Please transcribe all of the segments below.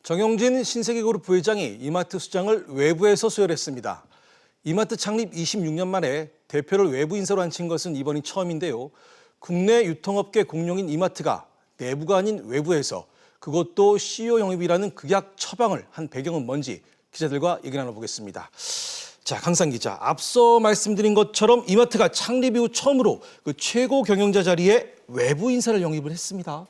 정영진 신세계그룹 부회장이 이마트 수장을 외부에서 수혈했습니다. 이마트 창립 26년 만에 대표를 외부 인사로 앉힌 것은 이번이 처음인데요. 국내 유통업계 공룡인 이마트가 내부가 아닌 외부에서 그것도 CEO 영입이라는 극약 처방을 한 배경은 뭔지 기자들과 얘기 나눠보겠습니다. 자, 강상 기자, 앞서 말씀드린 것처럼 이마트가 창립 이후 처음으로 그 최고 경영자 자리에 외부 인사를 영입을 했습니다.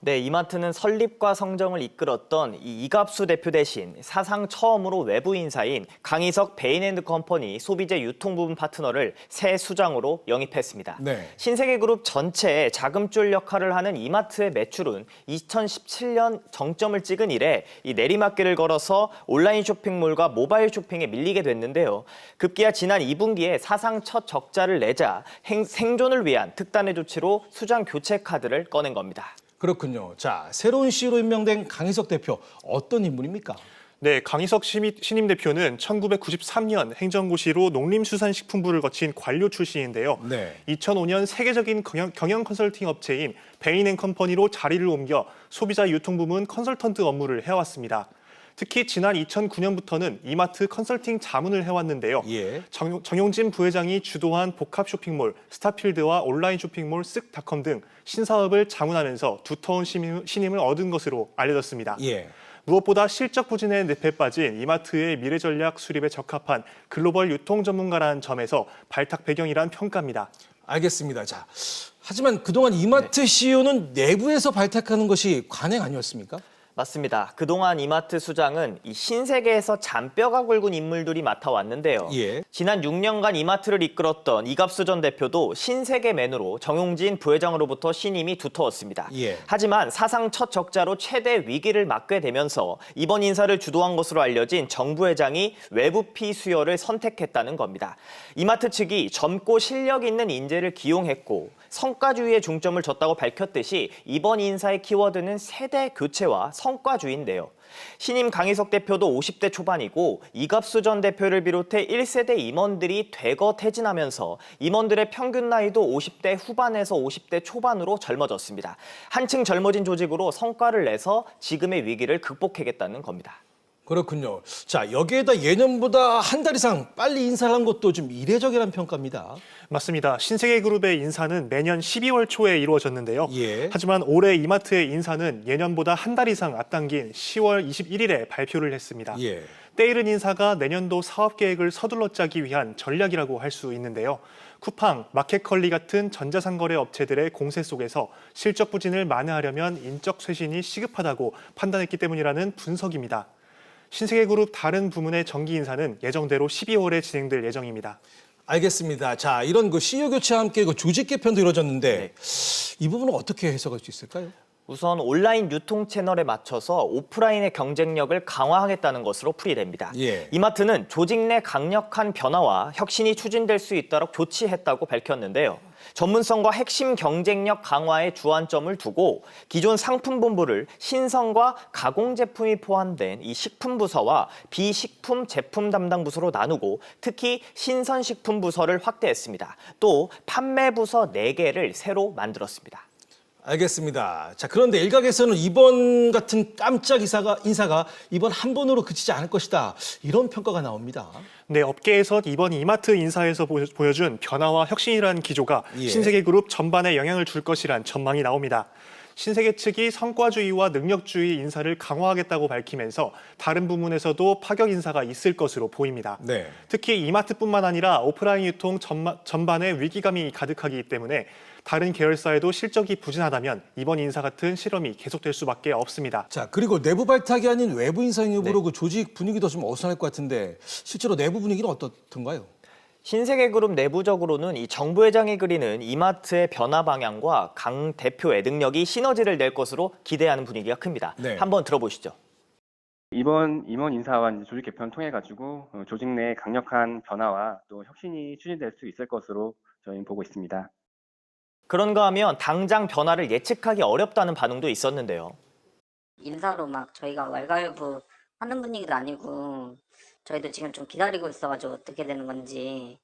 네, 이마트는 설립과 성정을 이끌었던 이갑수 대표 대신 사상 처음으로 외부 인사인 강희석 베인앤드컴퍼니 소비재 유통부문 파트너를 새 수장으로 영입했습니다. 네. 신세계그룹 전체의 자금줄 역할을 하는 이마트의 매출은 2017년 정점을 찍은 이래 이 내리막길을 걸어서 온라인 쇼핑몰과 모바일 쇼핑에 밀리게 됐는데요. 급기야 지난 2분기에 사상 첫 적자를 내자 생존을 위한 특단의 조치로 수장 교체 카드를 꺼낸 겁니다. 그렇군요. 자, 새로운 CEO로 임명된 강희석 대표, 어떤 인물입니까? 네, 강희석 신임 대표는 1993년 행정고시로 농림수산식품부를 거친 관료 출신인데요. 네. 2005년 세계적인 경영 컨설팅 업체인 베인앤컴퍼니로 자리를 옮겨 소비자 유통부문 컨설턴트 업무를 해왔습니다. 특히 지난 2009년부터는 이마트 컨설팅 자문을 해왔는데요. 예. 정용진 부회장이 주도한 복합 쇼핑몰 스타필드와 온라인 쇼핑몰 쓱닷컴 등 신사업을 자문하면서 두터운 신임을 얻은 것으로 알려졌습니다. 예. 무엇보다 실적 부진에 늪에 빠진 이마트의 미래 전략 수립에 적합한 글로벌 유통 전문가라는 점에서 발탁 배경이란 평가입니다. 알겠습니다. 자, 하지만 그동안 이마트 CEO는 내부에서 발탁하는 것이 관행 아니었습니까? 맞습니다. 그동안 이마트 수장은 이 신세계에서 잔뼈가 굵은 인물들이 맡아왔는데요. 예. 지난 6년간 이마트를 이끌었던 이갑수 전 대표도 신세계맨으로 정용진 부회장으로부터 신임이 두터웠습니다. 예. 하지만 사상 첫 적자로 최대 위기를 맞게 되면서 이번 인사를 주도한 것으로 알려진 정 부회장이 외부피 수혈을 선택했다는 겁니다. 이마트 측이 젊고 실력 있는 인재를 기용했고 성과주의에 중점을 줬다고 밝혔듯이 이번 인사의 키워드는 세대 교체와 성과주의인데요. 신임 강희석 대표도 50대 초반이고 이갑수 전 대표를 비롯해 1세대 임원들이 대거 퇴진하면서 임원들의 평균 나이도 50대 후반에서 50대 초반으로 젊어졌습니다. 한층 젊어진 조직으로 성과를 내서 지금의 위기를 극복하겠다는 겁니다. 그렇군요. 자, 여기에다 예년보다 한 달 이상 빨리 인사를 한 것도 좀 이례적이라는 평가입니다. 맞습니다. 신세계그룹의 인사는 매년 12월 초에 이루어졌는데요. 예. 하지만 올해 이마트의 인사는 예년보다 한 달 이상 앞당긴 10월 21일에 발표를 했습니다. 예. 때이른 인사가 내년도 사업 계획을 서둘러 짜기 위한 전략이라고 할 수 있는데요. 쿠팡, 마켓컬리 같은 전자상거래 업체들의 공세 속에서 실적 부진을 만회하려면 인적 쇄신이 시급하다고 판단했기 때문이라는 분석입니다. 신세계그룹 다른 부문의 정기 인사는 예정대로 12월에 진행될 예정입니다. 알겠습니다. 자, 이런 그 CEO 교체와 함께 그 조직 개편도 이루어졌는데 이 부분은 어떻게 해석할 수 있을까요? 우선 온라인 유통 채널에 맞춰서 오프라인의 경쟁력을 강화하겠다는 것으로 풀이됩니다. 예. 이마트는 조직 내 강력한 변화와 혁신이 추진될 수 있도록 조치했다고 밝혔는데요. 전문성과 핵심 경쟁력 강화에 주안점을 두고 기존 상품본부를 신성과 가공 제품이 포함된 이 식품부서와 비식품 제품 담당 부서로 나누고 특히 신선식품 부서를 확대했습니다. 또 판매부서 4개를 새로 만들었습니다. 알겠습니다. 자, 그런데 일각에서는 이번 같은 깜짝 인사가 이번 한 번으로 그치지 않을 것이다. 이런 평가가 나옵니다. 네, 업계에서 이번 이마트 인사에서 보여준 변화와 혁신이라는 기조가 예. 신세계그룹 전반에 영향을 줄 것이란 전망이 나옵니다. 신세계 측이 성과주의와 능력주의 인사를 강화하겠다고 밝히면서 다른 부문에서도 파격 인사가 있을 것으로 보입니다. 네. 특히 이마트뿐만 아니라 오프라인 유통 전반에 위기감이 가득하기 때문에 다른 계열사에도 실적이 부진하다면 이번 인사 같은 실험이 계속될 수밖에 없습니다. 자, 그리고 내부 발탁이 아닌 외부 인사 영입으로 그 조직 분위기도 좀 어수선할 것 같은데 실제로 내부 분위기는 어떻던가요? 신세계그룹 내부적으로는 이 정 부회장이 그리는 이마트의 변화 방향과 강 대표의 능력이 시너지를 낼 것으로 기대하는 분위기가 큽니다. 네. 한번 들어보시죠. 이번 임원 인사와 이제 조직 개편을 통해 가지고 조직 내 강력한 변화와 또 혁신이 추진될 수 있을 것으로 저희는 보고 있습니다. 그런가 하면 당장 변화를 예측하기 어렵다는 반응도 있었는데요. 인사로 막 저희가 왈가왈부 하는 분위기도 아니고 저희도 지금 좀 기다리고 있어가지고 어떻게 되는 건지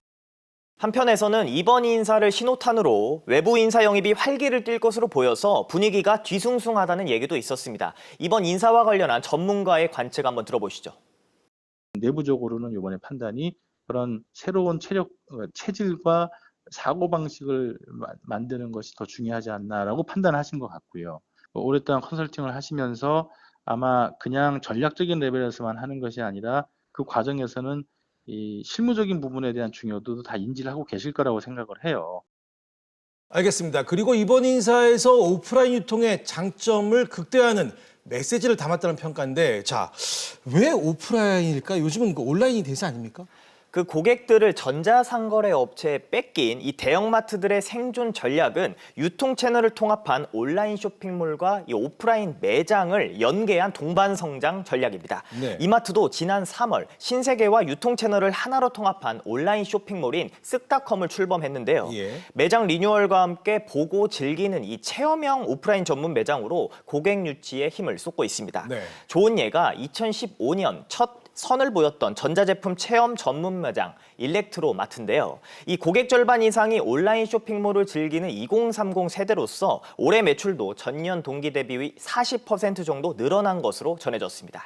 한편에서는 이번 인사를 신호탄으로 외부 인사 영입이 활기를 띨 것으로 보여서 분위기가 뒤숭숭하다는 얘기도 있었습니다. 이번 인사와 관련한 전문가의 관측 한번 들어보시죠. 내부적으로는 이번에 판단이 그런 새로운 체질과 사고방식을 만드는 것이 더 중요하지 않나라고 판단하신 것 같고요. 오랫동안 컨설팅을 하시면서 아마 그냥 전략적인 레벨에서만 하는 것이 아니라 그 과정에서는 이 실무적인 부분에 대한 중요도도 다 인지를 하고 계실 거라고 생각을 해요. 알겠습니다. 그리고 이번 인사에서 오프라인 유통의 장점을 극대화하는 메시지를 담았다는 평가인데, 자, 왜 오프라인일까? 요즘은 그 온라인이 대세 아닙니까? 그 고객들을 전자상거래 업체에 뺏긴 이 대형마트들의 생존 전략은 유통 채널을 통합한 온라인 쇼핑몰과 이 오프라인 매장을 연계한 동반성장 전략입니다. 네. 이마트도 지난 3월 신세계와 유통 채널을 하나로 통합한 온라인 쇼핑몰인 쓱닷컴을 출범했는데요. 예. 매장 리뉴얼과 함께 보고 즐기는 이 체험형 오프라인 전문 매장으로 고객 유치에 힘을 쏟고 있습니다. 네. 좋은 예가 2015년 첫 선을 보였던 전자제품 체험 전문 매장 일렉트로마트인데요. 이 고객 절반 이상이 온라인 쇼핑몰을 즐기는 2030 세대로서 올해 매출도 전년 동기 대비 40% 정도 늘어난 것으로 전해졌습니다.